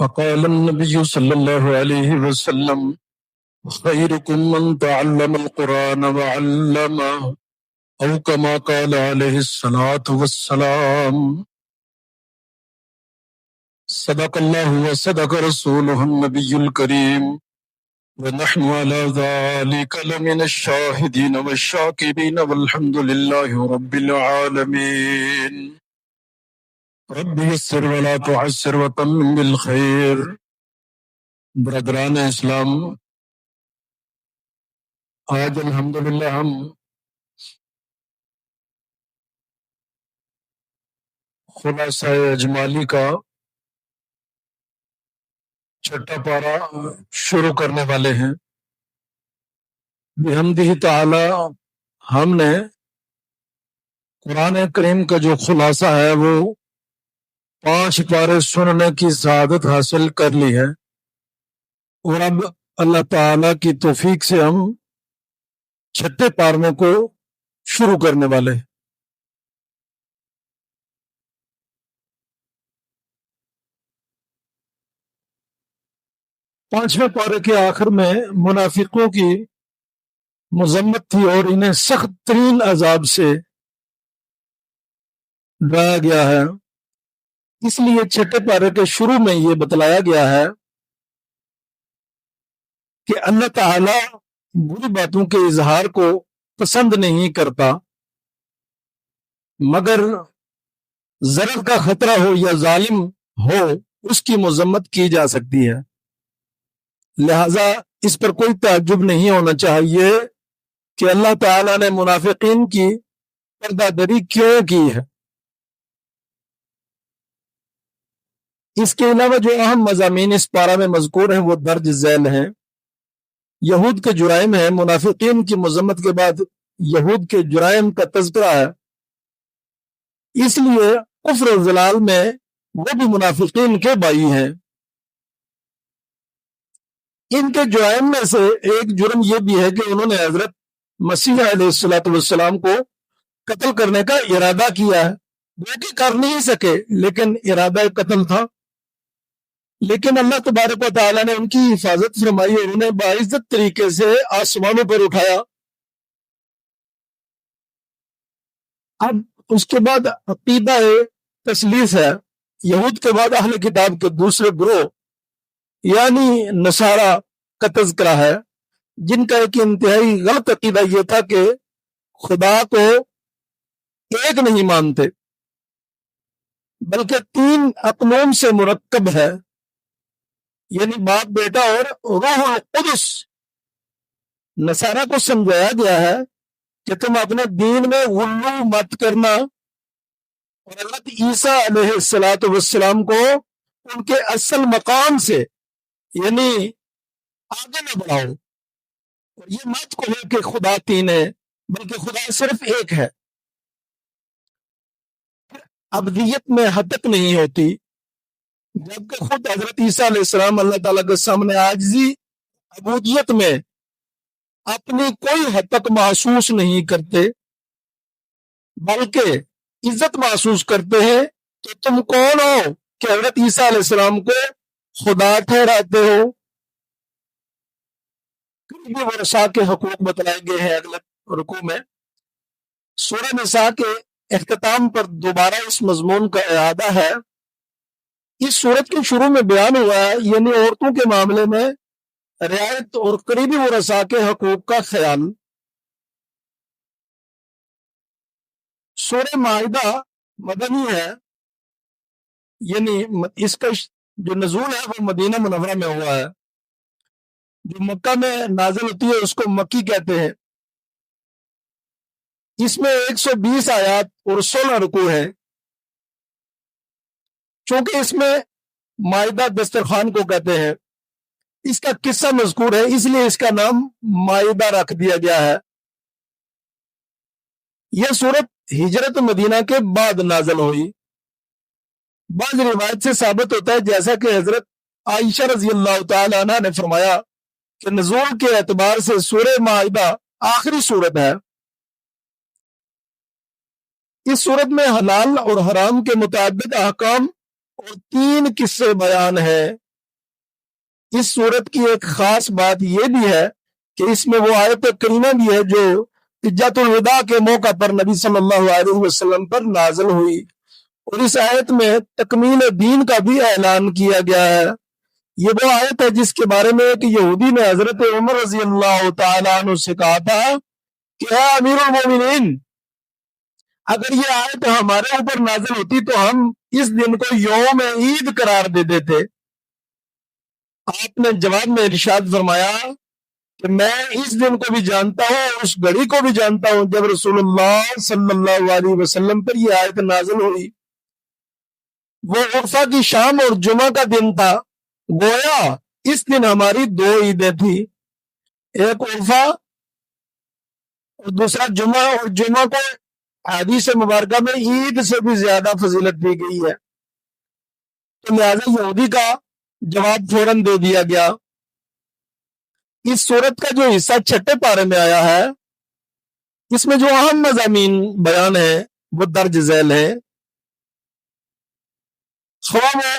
فقال النبي صلى الله عليه وسلم خيركم من تعلم القرآن وعلمه أو كما قال عليه الصلاة والسلام. صدق الله وصدق رسوله النبي الكريم ونحن على ذلك لمن الشاهدين والشاكرين والحمد لله رب العالمين. رب يسر ولا تعسر وتمم بالخير. برادران اسلام، آج الحمدللہ ہم خلاصہ اجمالی کا چھٹا پارہ شروع کرنے والے ہیں۔ بحمدہ تعالی ہم نے قرآن کریم کا جو خلاصہ ہے وہ 5 پارے سننے کی سعادت حاصل کر لی ہے، اور اب اللہ تعالی کی توفیق سے ہم چھٹے پارے کو شروع کرنے والے ہیں۔ پانچویں پارے کے آخر میں منافقوں کی مذمت تھی اور انہیں سخت ترین عذاب سے ڈرایا گیا ہے۔ اس لیے چھٹے پارے کے شروع میں یہ بتلایا گیا ہے کہ اللہ تعالی بری باتوں کے اظہار کو پسند نہیں کرتا، مگر ضرر کا خطرہ ہو یا ظالم ہو اس کی مذمت کی جا سکتی ہے۔ لہذا اس پر کوئی تعجب نہیں ہونا چاہیے کہ اللہ تعالی نے منافقین کی پردہ دری کیوں کی ہے۔ اس کے علاوہ جو اہم مضامین اس پارہ میں مذکور ہیں وہ درج ذیل ہیں۔ یہود کے جرائم ہیں، منافقین کی مذمت کے بعد یہود کے جرائم کا تذکرہ ہے، اس لیے کفر و ضلال میں وہ بھی منافقین کے بھائی ہیں۔ ان کے جرائم میں سے ایک جرم یہ بھی ہے کہ انہوں نے حضرت مسیح علیہ السلام کو قتل کرنے کا ارادہ کیا ہے، وہ کہ کر نہیں سکے لیکن ارادہ قتل تھا، لیکن اللہ تبارک و تعالیٰ نے ان کی حفاظت فرمائی اور انہیں باعزت طریقے سے آسمانوں پر اٹھایا۔ اب اس کے بعد عقیدہ تثلیث ہے۔ یہود کے بعد اہل کتاب کے دوسرے گروہ یعنی نصارہ کا تذکرہ ہے، جن کا ایک انتہائی غلط عقیدہ یہ تھا کہ خدا کو ایک نہیں مانتے بلکہ 3 اقنوم سے مرکب ہے، یعنی باپ، بیٹا اور روح القدس۔ نصارہ کو سمجھایا گیا ہے کہ تم اپنے دین میں غلو مت کرنا اور حضرت عیسیٰ علیہ السلام کو ان کے اصل مقام سے یعنی آگے نہ بڑھاؤ، اور یہ مت کہو کہ خدا 3 ہے بلکہ خدا صرف ایک ہے۔ ابدیت میں حد تک نہیں ہوتی جبکہ خود حضرت عیسیٰ علیہ السلام اللہ تعالیٰ کے سامنے عاجزی عبودیت میں اپنی کوئی حد تک محسوس نہیں کرتے بلکہ عزت محسوس کرتے ہیں کہ تم کون ہو کہ حضرت عیسیٰ علیہ السلام کو خدا ٹھہراتے ہو۔ قریبی ورثاء کے حقوق بتلائے گئے ہیں اگلے رکوع میں۔ سورہ نساء کے اختتام پر دوبارہ اس مضمون کا اعادہ ہے۔ اس سورت کے شروع میں بیان ہوا ہے یعنی عورتوں کے معاملے میں رعایت اور قریبی ورثاء کے حقوق کا خیال۔ سورہ مائدہ مدنی ہے، یعنی اس کا جو نزول ہے وہ مدینہ منورہ میں ہوا ہے۔ جو مکہ میں نازل ہوتی ہے اس کو مکی کہتے ہیں۔ اس میں 120 آیات اور 16 رکوع ہیں۔ چونکہ اس میں مائدہ دسترخوان کو کہتے ہیں، اس کا قصہ مذکور ہے، اس لیے اس کا نام مائدہ رکھ دیا گیا ہے۔ یہ سورت ہجرت مدینہ کے بعد نازل ہوئی۔ بعض روایت سے ثابت ہوتا ہے جیسا کہ حضرت عائشہ رضی اللہ تعالی عنہ نے فرمایا کہ نزول کے اعتبار سے سورہ مائدہ آخری سورت ہے۔ اس سورت میں حلال اور حرام کے متعدد احکام اور 3 قصے بیان ہیں۔ اس صورت کی ایک خاص بات یہ بھی ہے کہ اس میں وہ آیت کریمہ بھی ہے جو حجۃ الوداع کے موقع پر نبی صلی اللہ علیہ وسلم پر نازل ہوئی، اور اس آیت میں تکمیل دین کا بھی اعلان کیا گیا ہے۔ یہ وہ آیت ہے جس کے بارے میں ایک یہودی نے حضرت عمر رضی اللہ تعالیٰ عنہ سے کہا تھا کہ اے امیر المومنین، اگر یہ آیت ہمارے اوپر نازل ہوتی تو ہم اس دن کو یوم عید قرار دے دیتے۔ آپ نے جواب میں ارشاد فرمایا کہ میں اس دن کو بھی جانتا ہوں اور اس گھڑی کو بھی جانتا ہوں جب رسول اللہ صلی اللہ علیہ وسلم پر یہ آیت نازل ہوئی۔ وہ عرفہ کی شام اور جمعہ کا دن تھا، گویا اس دن ہماری دو عیدیں تھی، ایک عرفہ اور دوسرا جمعہ، اور جمعہ کو حدیث مبارکہ میں عید سے بھی زیادہ فضیلت دی گئی ہے، تو لہذا یہودی کا جواب فوراً دے دیا گیا۔ اس صورت کا جو حصہ چھٹے پارے میں آیا ہے اس میں جو اہم مضامین بیان ہے وہ درج ذیل ہے۔ خواہ وہ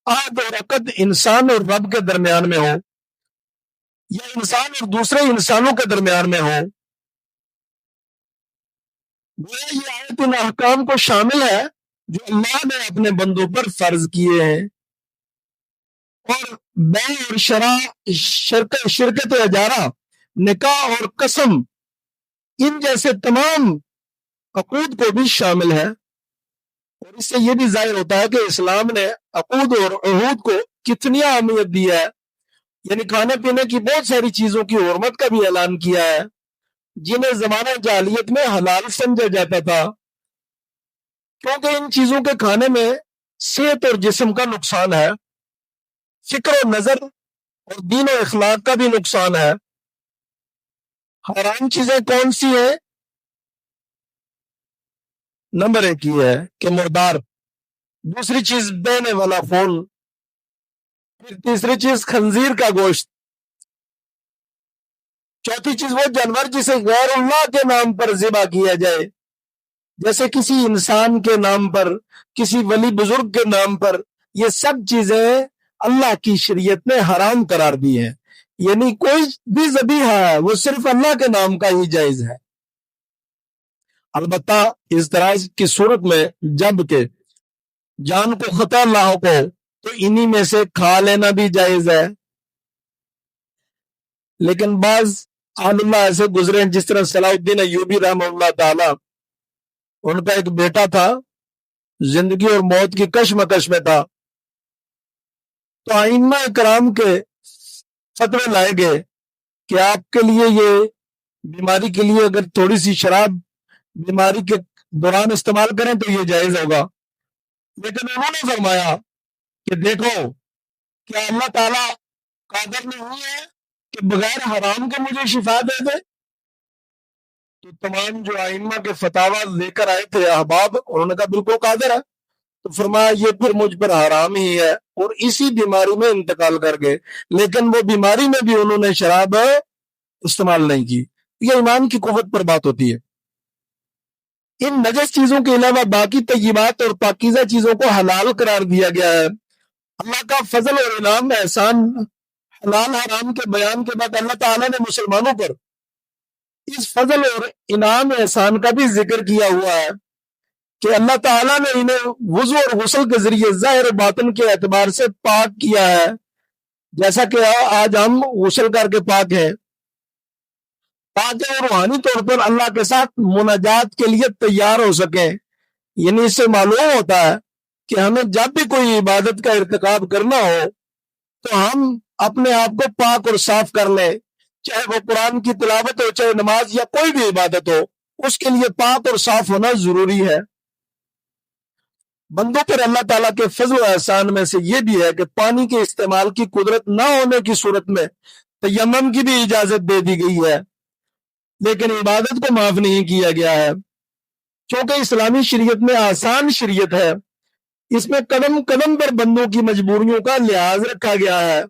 عہد اور عقد انسان اور رب کے درمیان میں ہو یا انسان اور دوسرے انسانوں کے درمیان میں ہو، گویا یہ آیت ان احکام کو شامل ہے جو اللہ نے اپنے بندوں پر فرض کیے ہیں، اور بیع اور شرکت اجارہ، نکاح اور قسم، ان جیسے تمام عقود کو بھی شامل ہے۔ اور اس سے یہ بھی ظاہر ہوتا ہے کہ اسلام نے عقود اور عہود کو کتنی اہمیت دی ہے، یعنی کھانے پینے کی بہت ساری چیزوں کی حرمت کا بھی اعلان کیا ہے جنہیں زمانہ جاہلیت میں حلال سمجھا جاتا تھا، کیونکہ ان چیزوں کے کھانے میں صحت اور جسم کا نقصان ہے، فکر و نظر اور دین و اخلاق کا بھی نقصان ہے۔ حرام چیزیں کون سی ہیں؟ نمبر 1 یہ ہے کہ مردار، دوسری چیز بہنے والا خون، پھر تیسری چیز خنزیر کا گوشت، چوتھی چیز وہ جانور جسے غیر اللہ کے نام پر ذبح کیا جائے، جیسے کسی انسان کے نام پر، کسی ولی بزرگ کے نام پر، یہ سب چیزیں اللہ کی شریعت نے حرام قرار دی ہیں، یعنی کوئی بھی ذبیحہ ہے وہ صرف اللہ کے نام کا ہی جائز ہے۔ البتہ اس طرح کی صورت میں جب کہ جان کو خطرہ لاحق ہو تو انہی میں سے کھا لینا بھی جائز ہے، لیکن بعض اہل اللہ ایسے گزرے ہیں، جس طرح صلاح الدین ایوبی رحمہ اللہ تعالی، ان کا ایک بیٹا تھا، زندگی اور موت کی کشمکش میں تھا، تو ائمہ کرام کے فتوے لائے گئے کہ آپ کے لیے یہ بیماری کے لیے اگر تھوڑی سی شراب بیماری کے دوران استعمال کریں تو یہ جائز ہوگا، لیکن انہوں نے فرمایا کہ دیکھو کیا اللہ تعالیٰ قادر نہیں ہے کہ بغیر حرام کے مجھے شفا دے دے؟ تو تمام جو ائمہ کے فتاوی لے کر آئے تھے احباب، انہوں نے کہا بالکل قادر ہے، تو فرمایا یہ پھر مجھ پر حرام ہی ہے، اور اسی بیماری میں انتقال کر گئے، لیکن وہ بیماری میں بھی انہوں نے شراب استعمال نہیں کی۔ یہ ایمان کی قوت پر بات ہوتی ہے۔ ان نجس چیزوں کے علاوہ باقی طیبات اور پاکیزہ چیزوں کو حلال قرار دیا گیا ہے۔ اللہ کا فضل اور انعام احسان حلال حرام کے بیان کے بعد اللہ تعالیٰ نے مسلمانوں پر اس فضل اور انعام احسان کا بھی ذکر کیا ہوا ہے کہ اللہ تعالیٰ نے انہیں وضو اور غسل کے ذریعے ظاہر و باطن کے اعتبار سے پاک کیا ہے، جیسا کہ آج ہم غسل کر کے پاک ہیں، تاکہ وہ روحانی طور پر اللہ کے ساتھ مناجات کے لیے تیار ہو سکیں۔ یعنی اس سے معلوم ہوتا ہے کہ ہمیں جب بھی کوئی عبادت کا ارتکاب کرنا ہو تو ہم اپنے آپ کو پاک اور صاف کر لیں، چاہے وہ قرآن کی تلاوت ہو، چاہے نماز یا کوئی بھی عبادت ہو، اس کے لیے پاک اور صاف ہونا ضروری ہے۔ بندوں پر اللہ تعالیٰ کے فضل و احسان میں سے یہ بھی ہے کہ پانی کے استعمال کی قدرت نہ ہونے کی صورت میں تیمم کی بھی اجازت دے دی گئی ہے، لیکن عبادت کو معاف نہیں کیا گیا ہے، کیونکہ اسلامی شریعت میں آسان شریعت ہے، اس میں قدم قدم پر بندوں کی مجبوریوں کا لحاظ رکھا گیا ہے۔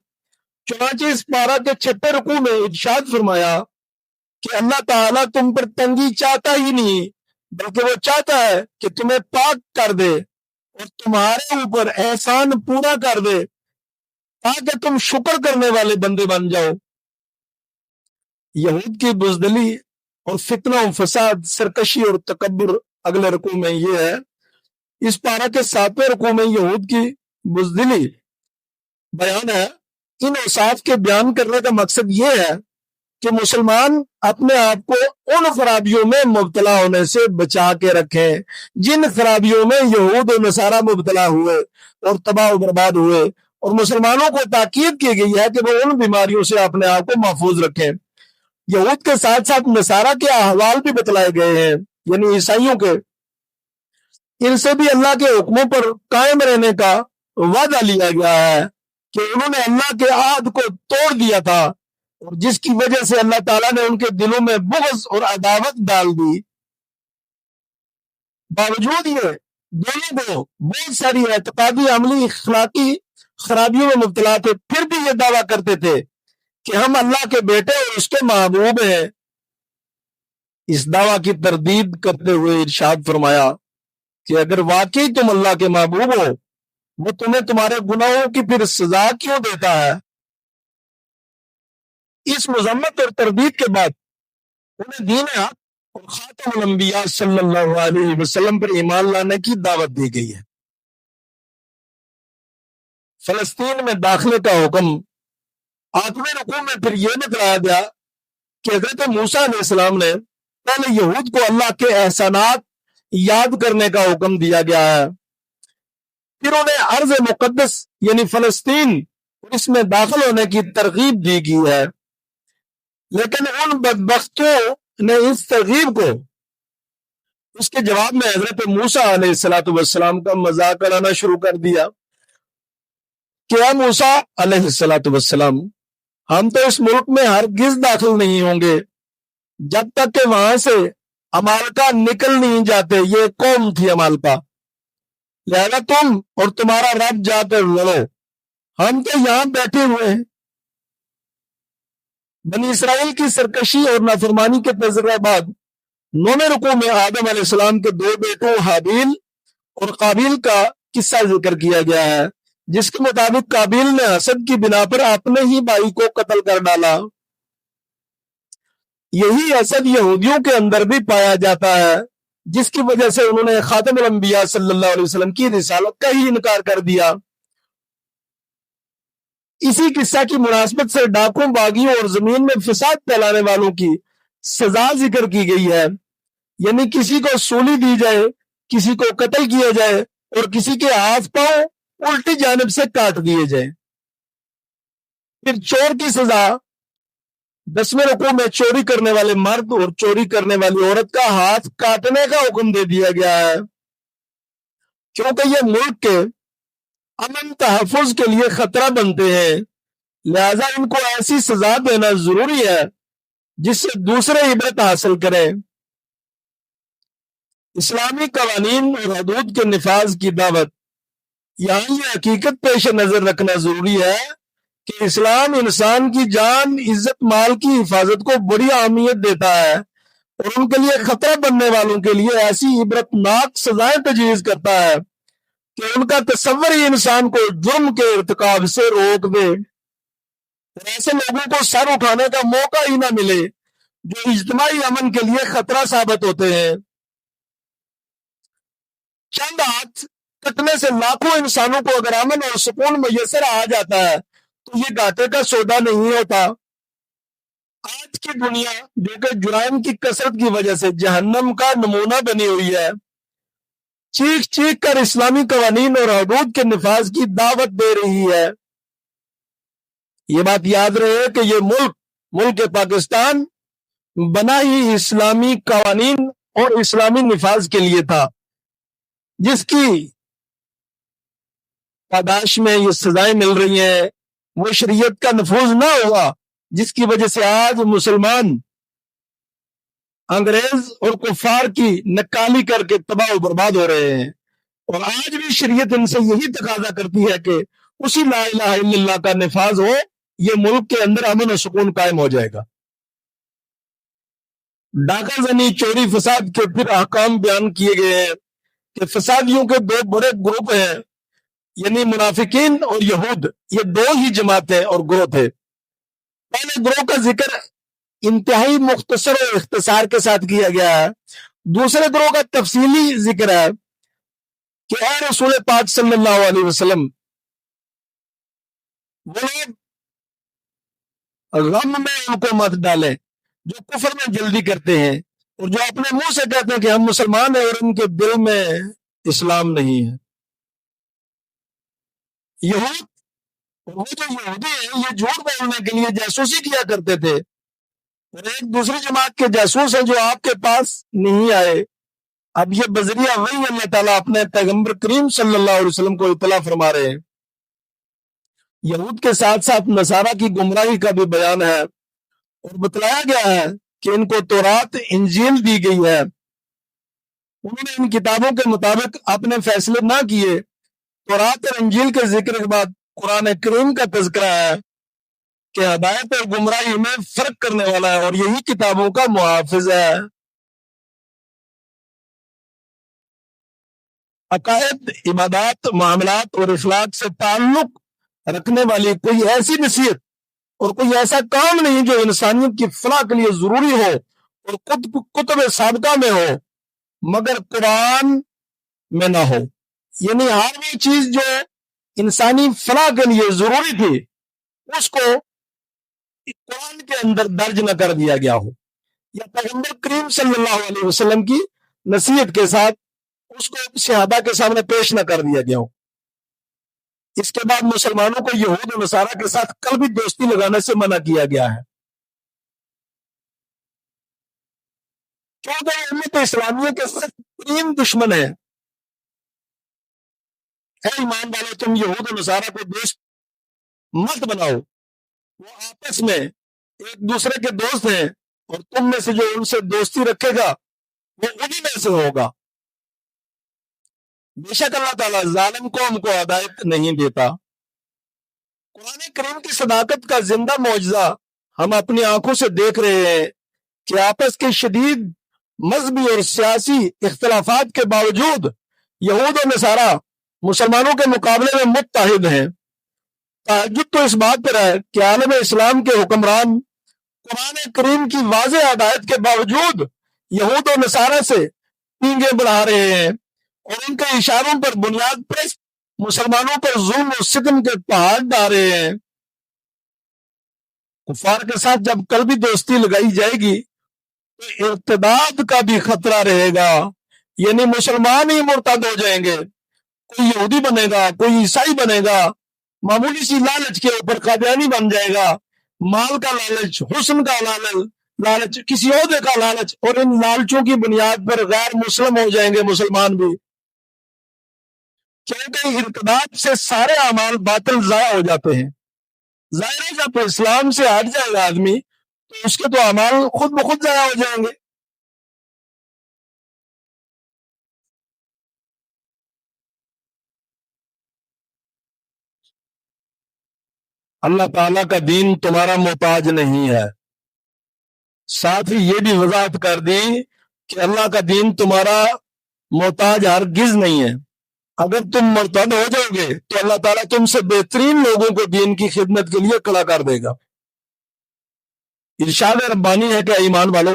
چنانچہ اس پارہ کے 6 رکوع میں ارشاد فرمایا کہ اللہ تعالیٰ تم پر تنگی چاہتا ہی نہیں، بلکہ وہ چاہتا ہے کہ تمہیں پاک کر دے اور تمہارے اوپر احسان پورا کر دے، تاکہ تم شکر کرنے والے بندے بن جاؤ۔ یہود کی بزدلی اور فتنہ و فساد، سرکشی اور تکبر اگلے رکوع میں یہ ہے۔ اس پارہ کے 7ویں رکوع میں یہود کی بزدلی بیان ہے۔ ان اوصاف کے بیان کرنے کا مقصد یہ ہے کہ مسلمان اپنے آپ کو ان خرابیوں میں مبتلا ہونے سے بچا کے رکھیں جن خرابیوں میں یہود و نصارہ مبتلا ہوئے اور تباہ و برباد ہوئے، اور مسلمانوں کو تاکید کی گئی ہے کہ وہ ان بیماریوں سے اپنے آپ کو محفوظ رکھیں۔ یہود کے ساتھ ساتھ نصارہ کے احوال بھی بتلائے گئے ہیں، یعنی عیسائیوں کے۔ ان سے بھی اللہ کے حکموں پر قائم رہنے کا وعدہ لیا گیا ہے کہ انہوں نے اللہ کے عہد کو توڑ دیا تھا، اور جس کی وجہ سے اللہ تعالیٰ نے ان کے دلوں میں بغض اور عداوت ڈال دی۔ باوجود یہ دونوں کو بہت ساری اعتقادی، عملی، اخلاقی خرابیوں میں مبتلا تھے، پھر بھی یہ دعویٰ کرتے تھے کہ ہم اللہ کے بیٹے اور اس کے محبوب ہیں۔ اس دعویٰ کی تردید کرتے ہوئے ارشاد فرمایا کہ اگر واقعی تم اللہ کے محبوب ہو، وہ تمہیں تمہارے گناہوں کی پھر سزا کیوں دیتا ہے؟ اس مذمت اور تردید کے بعد انہیں دین حق اور خاتم الانبیاء صلی اللہ علیہ وسلم پر ایمان لانے کی دعوت دی گئی ہے۔ فلسطین میں داخلے کا حکم 8ویں رکوع میں پھر یہ بتلایا گیا کہ حضرت موسیٰ علیہ السلام نے پہلے یہود کو اللہ کے احسانات یاد کرنے کا حکم دیا گیا ہے، پھر انہیں ارض مقدس یعنی فلسطین اور اس میں داخل ہونے کی ترغیب دی گئی ہے، لیکن ان بدبختوں نے اس ترغیب کو، اس کے جواب میں حضرت موسیٰ علیہ السلام کا مذاق اڑانا شروع کر دیا کہ اے موسیٰ علیہ السلام، ہم تو اس ملک میں ہرگز داخل نہیں ہوں گے جب تک کہ وہاں سے عمالقہ نکل نہیں جاتے۔ یہ قوم تھی عمالقہ، لہذا تم اور تمہارا رب جا کر لڑو، ہم تو یہاں بیٹھے ہوئے ہیں۔ بنی اسرائیل کی سرکشی اور نافرمانی کے تذکرہ بعد 9ویں رکوع میں آدم علیہ السلام کے 2 بیٹوں حابیل اور قابیل کا قصہ ذکر کیا گیا ہے، جس کے مطابق قابیل نے حسد کی بنا پر اپنے ہی بھائی کو قتل کر ڈالا۔ یہی حسد یہودیوں کے اندر بھی پایا جاتا ہے، جس کی وجہ سے انہوں نے خاتم الانبیاء صلی اللہ علیہ وسلم کی رسالت کا ہی انکار کر دیا۔ اسی قصہ کی مناسبت سے ڈاکوں، باغیوں اور زمین میں فساد پھیلانے والوں کی سزا ذکر کی گئی ہے، یعنی کسی کو سولی دی جائے، کسی کو قتل کیا جائے اور کسی کے ہاتھ پاؤں الٹی جانب سے کاٹ دیے جائیں۔ پھر چور کی سزا 10ویں رکوع میں چوری کرنے والے مرد اور چوری کرنے والی عورت کا ہاتھ کاٹنے کا حکم دے دیا گیا ہے، کیونکہ یہ ملک کے امن تحفظ کے لیے خطرہ بنتے ہیں، لہذا ان کو ایسی سزا دینا ضروری ہے جس سے دوسرے عبرت حاصل کریں۔ اسلامی قوانین اور حدود کے نفاذ کی دعوت۔ یہاں یہ حقیقت پیش نظر رکھنا ضروری ہے کہ اسلام انسان کی جان، عزت، مال کی حفاظت کو بڑی اہمیت دیتا ہے، اور ان کے لیے خطرہ بننے والوں کے لیے ایسی عبرتناک سزائیں تجویز کرتا ہے کہ ان کا تصور ہی انسان کو جرم کے ارتکاب سے روک دے، اور ایسے لوگوں کو سر اٹھانے کا موقع ہی نہ ملے جو اجتماعی امن کے لیے خطرہ ثابت ہوتے ہیں۔ چند ہاتھ کٹنے سے لاکھوں انسانوں کو اگر امن اور سکون میسر آ جاتا ہے تو یہ گھاٹے کا سودا نہیں ہوتا۔ آج کی دنیا جو کہ جرائم کی کثرت کی وجہ سے جہنم کا نمونہ بنی ہوئی ہے، چیخ چیخ کر اسلامی قوانین اور حدود کے نفاذ کی دعوت دے رہی ہے۔ یہ بات یاد رہے کہ یہ ملک پاکستان بنا ہی اسلامی قوانین اور اسلامی نفاذ کے لیے تھا، جس کی پاداش میں یہ سزائیں مل رہی ہیں وہ شریعت کا نفوذ نہ ہوگا، جس کی وجہ سے آج مسلمان انگریز اور کفار کی نکالی کر کے تباہ و برباد ہو رہے ہیں، اور آج بھی شریعت ان سے یہی تقاضا کرتی ہے کہ اسی لا الہ الا اللہ کا نفاذ ہو، یہ ملک کے اندر امن و سکون قائم ہو جائے گا۔ ڈاکہ زنی، چوری، فساد کے پھر احکام بیان کیے گئے ہیں کہ فسادیوں کے 2 بڑے گروپ ہیں، یعنی منافقین اور یہود یہ دو ہی جماعتیں اور گروہ تھے. پہلے گروہ کا ذکر انتہائی مختصر اور اختصار کے ساتھ کیا گیا ہے. دوسرے گروہ کا تفصیلی ذکر ہے کہ اے رسول پاک صلی اللہ علیہ وسلم، وہ لوگ غم میں ان کو مت ڈالیں جو کفر میں جلدی کرتے ہیں اور جو اپنے منہ سے کہتے ہیں کہ ہم مسلمان ہیں اور ان کے دل میں اسلام نہیں ہے. یہود وہ جو یہودی ہیں یہ جھوٹ بولنے کے لیے جاسوسی کیا کرتے تھے، اور ایک دوسری جماعت کے جاسوس ہیں جو آپ کے پاس نہیں آئے. اب یہ بذریعہ وہی اللہ تعالیٰ اپنے پیغمبر کریم صلی اللہ علیہ وسلم کو اطلاع فرما رہے ہیں. یہود کے ساتھ ساتھ نصارہ کی گمراہی کا بھی بیان ہے، اور بتلایا گیا ہے کہ ان کو تورات انجیل دی گئی ہے. انہوں نے ان کتابوں کے مطابق اپنے فیصلے نہ کیے. تورات اور انجیل کے ذکر کے بعد قرآن کریم کا تذکرہ ہے کہ ہدایت اور گمراہی میں فرق کرنے والا ہے اور یہی کتابوں کا محافظ ہے. عقائد، عبادات، معاملات اور اخلاق سے تعلق رکھنے والی کوئی ایسی نصیحت اور کوئی ایسا کام نہیں جو انسانیت کی فلاح کے لیے ضروری ہو اور کتب سابقہ میں ہو مگر قرآن میں نہ ہو. یعنی ہر وہ چیز جو انسانی فلاح کے لیے ضروری تھی اس کو قرآن کے اندر درج نہ کر دیا گیا ہو، یا پیغمبر کریم صلی اللہ علیہ وسلم کی نصیحت کے ساتھ اس کو صحابہ کے سامنے پیش نہ کر دیا گیا ہو. اس کے بعد مسلمانوں کو یہود و نصارہ کے ساتھ قلبی دوستی لگانے سے منع کیا گیا ہے، کیونکہ یہ امت اسلامیہ کے سخت ترین دشمن ہے. اے ایمان والو، تم یہود و نصارہ کو دوست مت بناؤ، وہ آپس میں ایک دوسرے کے دوست ہیں اور تم میں سے جو ان سے دوستی رکھے گا وہ انہی میں سے ہوگا. بے شک اللہ تعالیٰ ظالم قوم کو ہدایت نہیں دیتا. قرآن کریم کی صداقت کا زندہ معجزہ ہم اپنی آنکھوں سے دیکھ رہے ہیں کہ آپس کے شدید مذہبی اور سیاسی اختلافات کے باوجود یہود و نصارہ مسلمانوں کے مقابلے میں متحد ہیں. تعجب تو اس بات پر ہے کہ عالم اسلام کے حکمران قرآن کریم کی واضح ہدایت کے باوجود یہود و نصارہ سے پینگیں بڑھا رہے ہیں اور ان کے اشاروں پر بنیاد پر مسلمانوں پر ظلم و ستم کے پہاڑ ڈال رہے ہیں. کفار کے ساتھ جب قلبی دوستی لگائی جائے گی تو ارتداد کا بھی خطرہ رہے گا، یعنی مسلمان ہی مرتد ہو جائیں گے. کوئی یہودی بنے گا، کوئی عیسائی بنے گا، معمولی سی لالچ کے اوپر قادیانی بن جائے گا. مال کا لالچ، حسن کا لالچ، کسی عہدے کا لالچ، اور ان لالچوں کی بنیاد پر غیر مسلم ہو جائیں گے مسلمان بھی، کیونکہ ارتداد سے سارے اعمال باطل ضائع ہو جاتے ہیں. ظاہر ہے جب اسلام سے ہٹ جائے گا آدمی تو اس کے تو اعمال خود بخود ضائع ہو جائیں گے. اللہ تعالیٰ کا دین تمہارا محتاج نہیں ہے. ساتھ ہی یہ بھی وضاحت کر دی کہ اللہ کا دین تمہارا محتاج ہرگز نہیں ہے. اگر تم مرتد ہو جاؤ گے تو اللہ تعالیٰ تم سے بہترین لوگوں کو دین کی خدمت کے لیے کھڑا کر دے گا. ارشاد ربانی ہے کہ ایمان والو،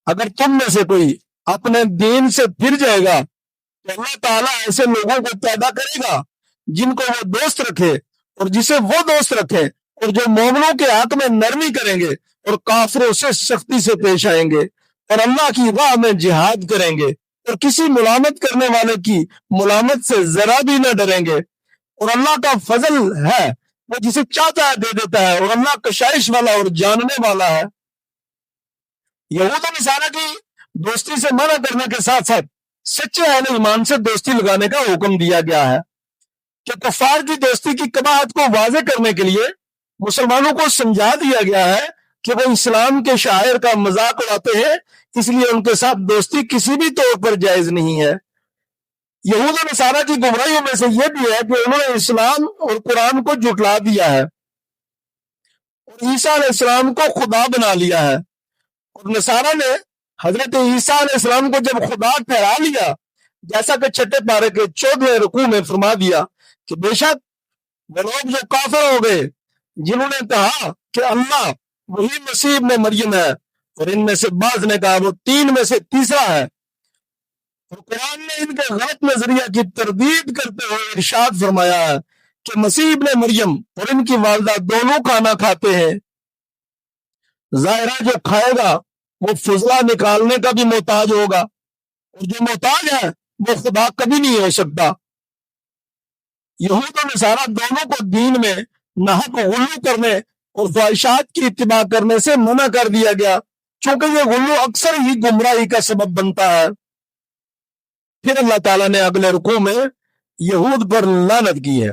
اگر تم میں سے کوئی اپنے دین سے پھر جائے گا تو اللہ تعالیٰ ایسے لوگوں کو پیدا کرے گا جن کو وہ دوست رکھے اور جسے وہ دوست رکھے، اور جو مومنوں کے حق میں نرمی کریں گے اور کافروں سے سختی سے پیش آئیں گے اور اللہ کی راہ میں جہاد کریں گے اور کسی ملامت کرنے والے کی ملامت سے ذرا بھی نہ ڈریں گے. اور اللہ کا فضل ہے، وہ جسے چاہتا ہے دے دیتا ہے، اور اللہ کشائش والا اور جاننے والا ہے. یہود و نصارہ کی دوستی سے منع کرنے کے ساتھ ساتھ سچے اہل ایمان سے دوستی لگانے کا حکم دیا گیا ہے کہ کفار کی دوستی کی قباحت کو واضح کرنے کے لیے مسلمانوں کو سمجھا دیا گیا ہے کہ وہ اسلام کے شاعر کا مذاق اڑاتے ہیں، اس لیے ان کے ساتھ دوستی کسی بھی طور پر جائز نہیں ہے. یہود و نصارہ کی گمراہیوں میں سے یہ بھی ہے کہ انہوں نے اسلام اور قرآن کو جھٹلا دیا ہے اور عیسیٰ علیہ السلام کو خدا بنا لیا ہے. اور نصارہ نے حضرت عیسیٰ علیہ السلام کو جب خدا ٹھہرا لیا، جیسا کہ چھٹے پارے کے 14ویں رکوع میں فرما دیا کہ بے شک وہ لوگ جو کافر ہو گئے جنہوں نے کہا کہ اللہ وہی مسیح ابن مریم ہے، اور ان میں سے بعض نے کہا وہ تین میں سے تیسرا ہے، اور قرآن نے ان کے غلط نظریہ کی تردید کرتے ہوئے ارشاد فرمایا ہے کہ مسیح ابن مریم اور ان کی والدہ دونوں کھانا کھاتے ہیں، ظاہرہ جو کھائے گا وہ فضلہ نکالنے کا بھی محتاج ہوگا، اور جو محتاج ہے وہ خدا کبھی نہیں ہو سکتا۔ یہود و نصارہ دونوں کو دین میں ناحق غلو کرنے اور خواہشات کی اتباع کرنے سے منع کر دیا گیا، چونکہ یہ غلو اکثر ہی گمراہی کا سبب بنتا ہے۔ پھر اللہ تعالیٰ نے اگلے رکوع میں یہود پر لعنت کی ہے۔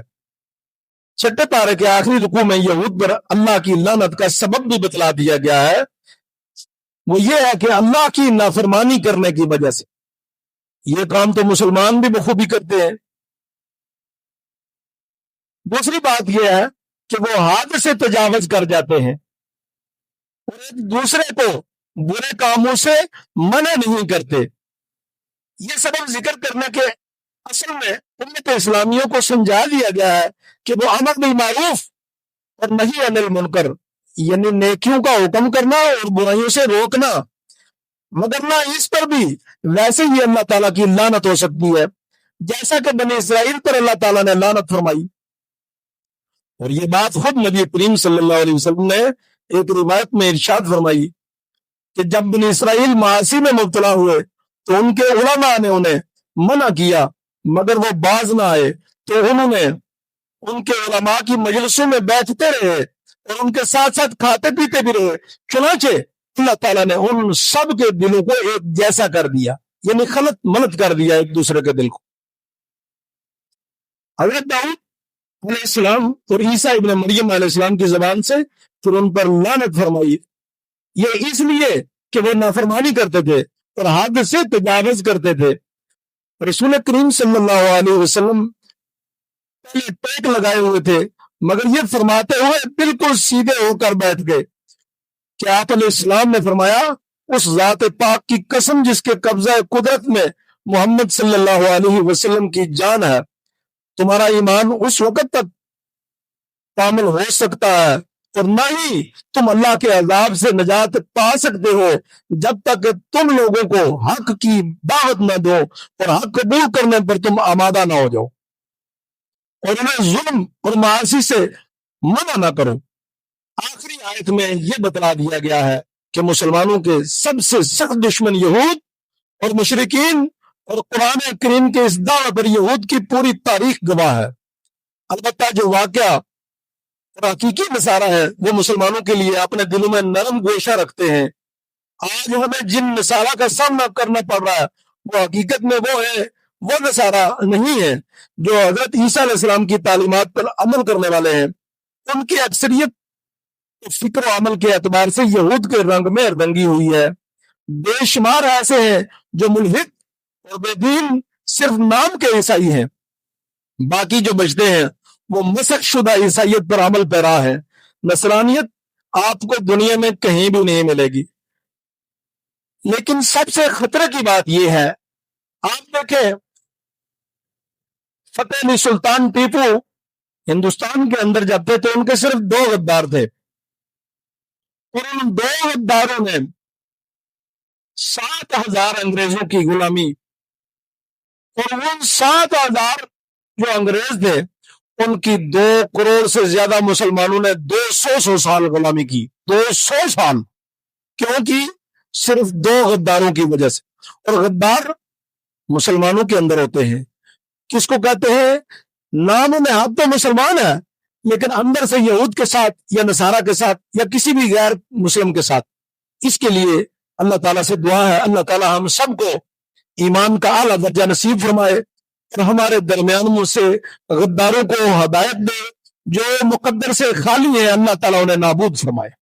چھٹے پارے کے آخری رکوع میں یہود پر اللہ کی لعنت کا سبب بھی بتلا دیا گیا ہے، وہ یہ ہے کہ اللہ کی نافرمانی کرنے کی وجہ سے۔ یہ کام تو مسلمان بھی بخوبی کرتے ہیں۔ دوسری بات یہ ہے کہ وہ حد سے تجاوز کر جاتے ہیں اور ایک دوسرے کو برے کاموں سے منع نہیں کرتے۔ یہ سبب ذکر کرنے کے اصل میں امت اسلامیوں کو سمجھا دیا گیا ہے کہ وہ امر بالمعروف اور نہی عن المنکر، یعنی نیکیوں کا حکم کرنا اور برائیوں سے روکنا، مگر نہ اس پر بھی ویسے ہی اللہ تعالیٰ کی لعنت ہو سکتی ہے جیسا کہ بنی اسرائیل پر اللہ تعالیٰ نے لعنت فرمائی۔ اور یہ بات خود نبی کریم صلی اللہ علیہ وسلم نے ایک روایت میں ارشاد فرمائی کہ جب بنی اسرائیل معاصی میں مبتلا ہوئے تو ان کے علماء نے انہیں منع کیا، مگر وہ باز نہ آئے تو انہوں نے ان کے علماء کی مجلسوں میں بیٹھتے رہے اور ان کے ساتھ ساتھ کھاتے پیتے بھی رہے، چنانچہ اللہ تعالیٰ نے ان سب کے دلوں کو ایک جیسا کر دیا، یعنی خلط ملط کر دیا ایک دوسرے کے دل کو۔ حضرت داؤد علیہ السلام اور عیسیٰ ابن مریم علیہ السلام کی زبان سے پھر ان پر لعنت فرمائی، یہ اس لیے کہ وہ نافرمانی کرتے تھے اور حد سے تجاوز کرتے تھے۔ رسول کریم صلی اللہ علیہ وسلم پہلے ٹیک لگائے ہوئے تھے، مگر یہ فرماتے ہوئے بالکل سیدھے ہو کر بیٹھ گئے کہ آپ علیہ السلام نے فرمایا، اس ذات پاک کی قسم جس کے قبضہ قدرت میں محمد صلی اللہ علیہ وسلم کی جان ہے، تمہارا ایمان اس وقت تک کامل ہو سکتا ہے اور نہ ہی تم اللہ کے عذاب سے نجات پا سکتے ہو جب تک کہ تم لوگوں کو حق کی دعوت نہ دو اور حق قبول کرنے پر تم آمادہ نہ ہو جاؤ اور انہیں ظلم اور معاصی سے منع نہ کرو۔ آخری آیت میں یہ بتلا دیا گیا ہے کہ مسلمانوں کے سب سے سخت دشمن یہود اور مشرکین، اور قرآن کریم کے اس دعوے پر یہود کی پوری تاریخ گواہ ہے۔ البتہ جو واقعہ اور حقیقی نصارہ ہے وہ مسلمانوں کے لیے اپنے دلوں میں نرم گوشہ رکھتے ہیں۔ آج ہمیں جن نصارہ کا سامنا کرنا پڑ رہا ہے وہ حقیقت میں وہ نصارہ نہیں ہے جو حضرت عیسیٰ علیہ السلام کی تعلیمات پر عمل کرنے والے ہیں۔ ان کی اکثریت فکر و عمل کے اعتبار سے یہود کے رنگ میں رنگی ہوئی ہے۔ بے شمار ایسے ہیں جو ملحد اور بے دین صرف نام کے عیسائی ہیں، باقی جو بچتے ہیں وہ مسخ شدہ عیسائیت پر عمل پیرا ہے۔ نصرانیت آپ کو دنیا میں کہیں بھی نہیں ملے گی۔ لیکن سب سے خطرے کی بات یہ ہے، آپ دیکھیں فتح علی سلطان ٹیپو ہندوستان کے اندر جب تھے تو ان کے صرف 2 غدار تھے، اور ان 2 غداروں نے 7,000 انگریزوں کی غلامی، اور وہ 7,000 جو انگریز تھے ان کی 2 کروڑ سے زیادہ مسلمانوں نے 200 سال غلامی کی۔ 200 سال کیوں کی؟ صرف 2 غداروں کی وجہ سے۔ اور غدار مسلمانوں کے اندر ہوتے ہیں، کس کو کہتے ہیں؟ نام میں آپ تو مسلمان ہے لیکن اندر سے یہود کے ساتھ یا نصارہ کے ساتھ یا کسی بھی غیر مسلم کے ساتھ۔ اس کے لیے اللہ تعالیٰ سے دعا ہے اللہ تعالیٰ ہم سب کو ایمان کا اعلیٰ درجہ نصیب فرمائے اور ہمارے درمیان سے غداروں کو ہدایت دے، جو مقدر سے خالی ہے اللہ تعالیٰ انہیں نابود فرمائے۔